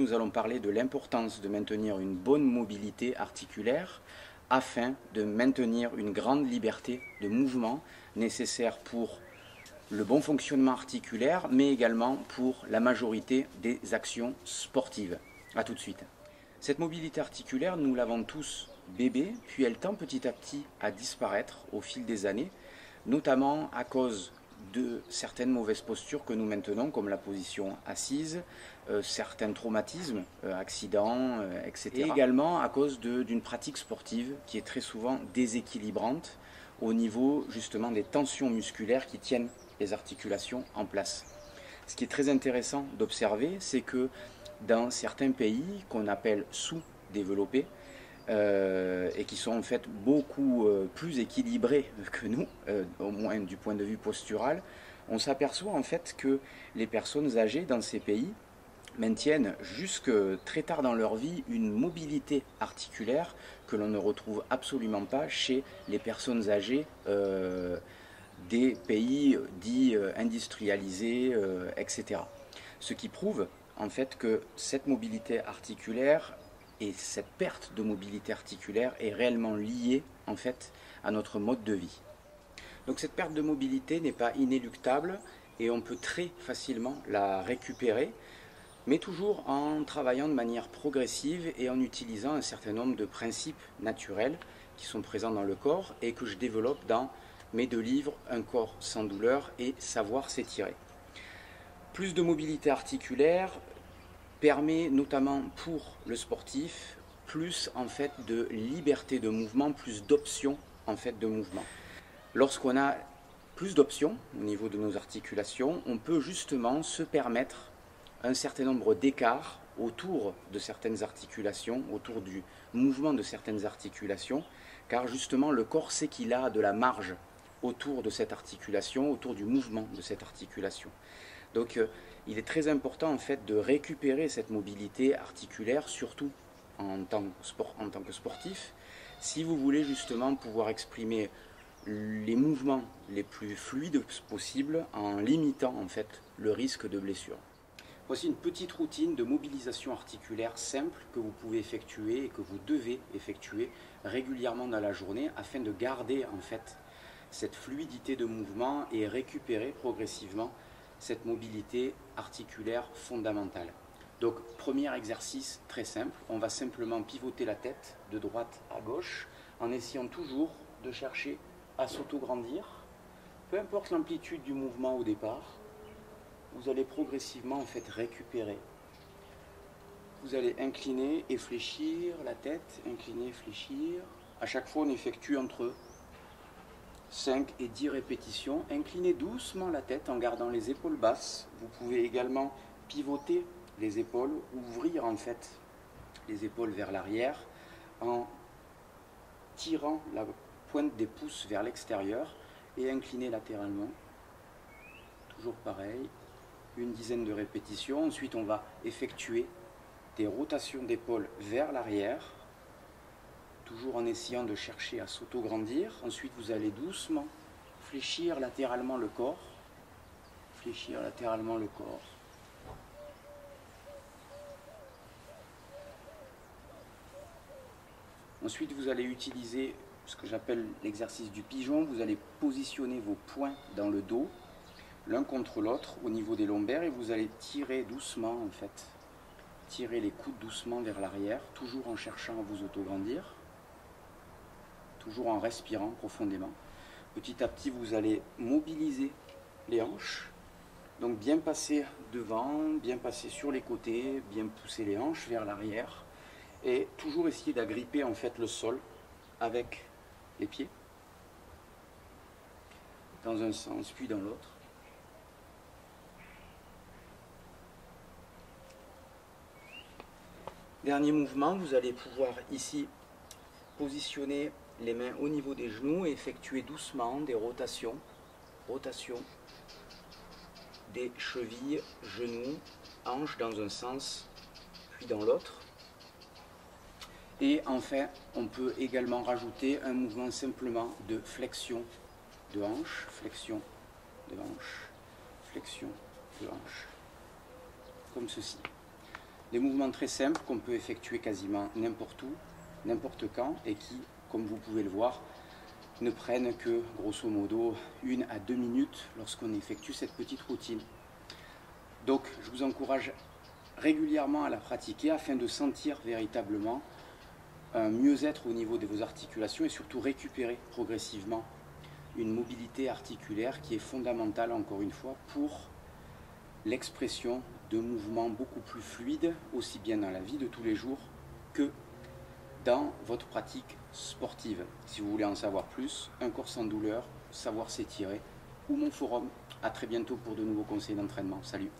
nous allons parler de l'importance de maintenir une bonne mobilité articulaire afin de maintenir une grande liberté de mouvement nécessaire pour le bon fonctionnement articulaire, mais également pour la majorité des actions sportives. A tout de suite. Cette mobilité articulaire, nous l'avons tous bébé, puis elle tend petit à petit à disparaître au fil des années, notamment à cause de certaines mauvaises postures que nous maintenons, comme la position assise, certains traumatismes, accidents, etc. Et également à cause d'une pratique sportive qui est très souvent déséquilibrante au niveau justement des tensions musculaires qui tiennent les articulations en place. Ce qui est très intéressant d'observer, c'est que dans certains pays qu'on appelle sous-développés, et qui sont en fait beaucoup plus équilibrés que nous, au moins du point de vue postural, on s'aperçoit en fait que les personnes âgées dans ces pays maintiennent jusque très tard dans leur vie une mobilité articulaire que l'on ne retrouve absolument pas chez les personnes âgées des pays dits industrialisés, etc. Ce qui prouve en fait que cette mobilité articulaire et cette perte de mobilité articulaire est réellement liée en fait à notre mode de vie. Donc cette perte de mobilité n'est pas inéluctable et on peut très facilement la récupérer, mais toujours en travaillant de manière progressive et en utilisant un certain nombre de principes naturels qui sont présents dans le corps et que je développe dans mes 2 livres, Un corps sans douleur et Savoir s'étirer. Plus de mobilité articulaire permet notamment pour le sportif plus en fait de liberté de mouvement, plus d'options en fait de mouvement. Lorsqu'on a plus d'options au niveau de nos articulations, on peut justement se permettre un certain nombre d'écarts autour de certaines articulations, autour du mouvement de certaines articulations, car justement le corps sait qu'il a de la marge autour de cette articulation, autour du mouvement de cette articulation. Donc il est très important en fait de récupérer cette mobilité articulaire, surtout en tant que sportif, si vous voulez justement pouvoir exprimer les mouvements les plus fluides possibles en limitant en fait le risque de blessure. Voici une petite routine de mobilisation articulaire simple que vous pouvez effectuer et que vous devez effectuer régulièrement dans la journée afin de garder en fait cette fluidité de mouvement et récupérer progressivement cette mobilité articulaire fondamentale. Donc premier exercice très simple, on va simplement pivoter la tête de droite à gauche en essayant toujours de chercher à s'auto-grandir. Peu importe l'amplitude du mouvement au départ, vous allez progressivement en fait récupérer. Vous allez incliner et fléchir la tête, incliner et fléchir. À chaque fois on effectue entre 5 et 10 répétitions. Inclinez doucement la tête en gardant les épaules basses. Vous pouvez également pivoter les épaules, ouvrir en fait les épaules vers l'arrière en tirant la pointe des pouces vers l'extérieur et incliner latéralement. Toujours pareil, une dizaine de répétitions. Ensuite, on va effectuer des rotations d'épaules vers l'arrière, toujours en essayant de chercher à s'auto-grandir. Ensuite, vous allez doucement fléchir latéralement le corps. Fléchir latéralement le corps. Ensuite, vous allez utiliser ce que j'appelle l'exercice du pigeon. Vous allez positionner vos poings dans le dos, l'un contre l'autre au niveau des lombaires, et vous allez tirer doucement en fait. Tirer les coudes doucement vers l'arrière, toujours en cherchant à vous auto-grandir. Toujours en respirant profondément. Petit à petit, vous allez mobiliser les hanches. Donc bien passer devant, bien passer sur les côtés, bien pousser les hanches vers l'arrière. Et toujours essayer d'agripper en fait le sol avec les pieds. Dans un sens, puis dans l'autre. Dernier mouvement, vous allez pouvoir ici positionner les mains au niveau des genoux et effectuer doucement des rotations. Rotation des chevilles, genoux, hanches dans un sens, puis dans l'autre. Et enfin, on peut également rajouter un mouvement simplement de flexion de hanche, flexion de hanche, flexion de hanche, comme ceci. Des mouvements très simples qu'on peut effectuer quasiment n'importe où, n'importe quand, et qui, comme vous pouvez le voir, ne prennent que, grosso modo, 1 à 2 minutes lorsqu'on effectue cette petite routine. Donc, je vous encourage régulièrement à la pratiquer afin de sentir véritablement un mieux-être au niveau de vos articulations et surtout récupérer progressivement une mobilité articulaire qui est fondamentale, encore une fois, pour l'expression de mouvements beaucoup plus fluides, aussi bien dans la vie de tous les jours que dans votre pratique sportive. Si vous voulez en savoir plus, Un corps sans douleur, savoir s'étirer, ou mon forum. À très bientôt pour de nouveaux conseils d'entraînement. Salut!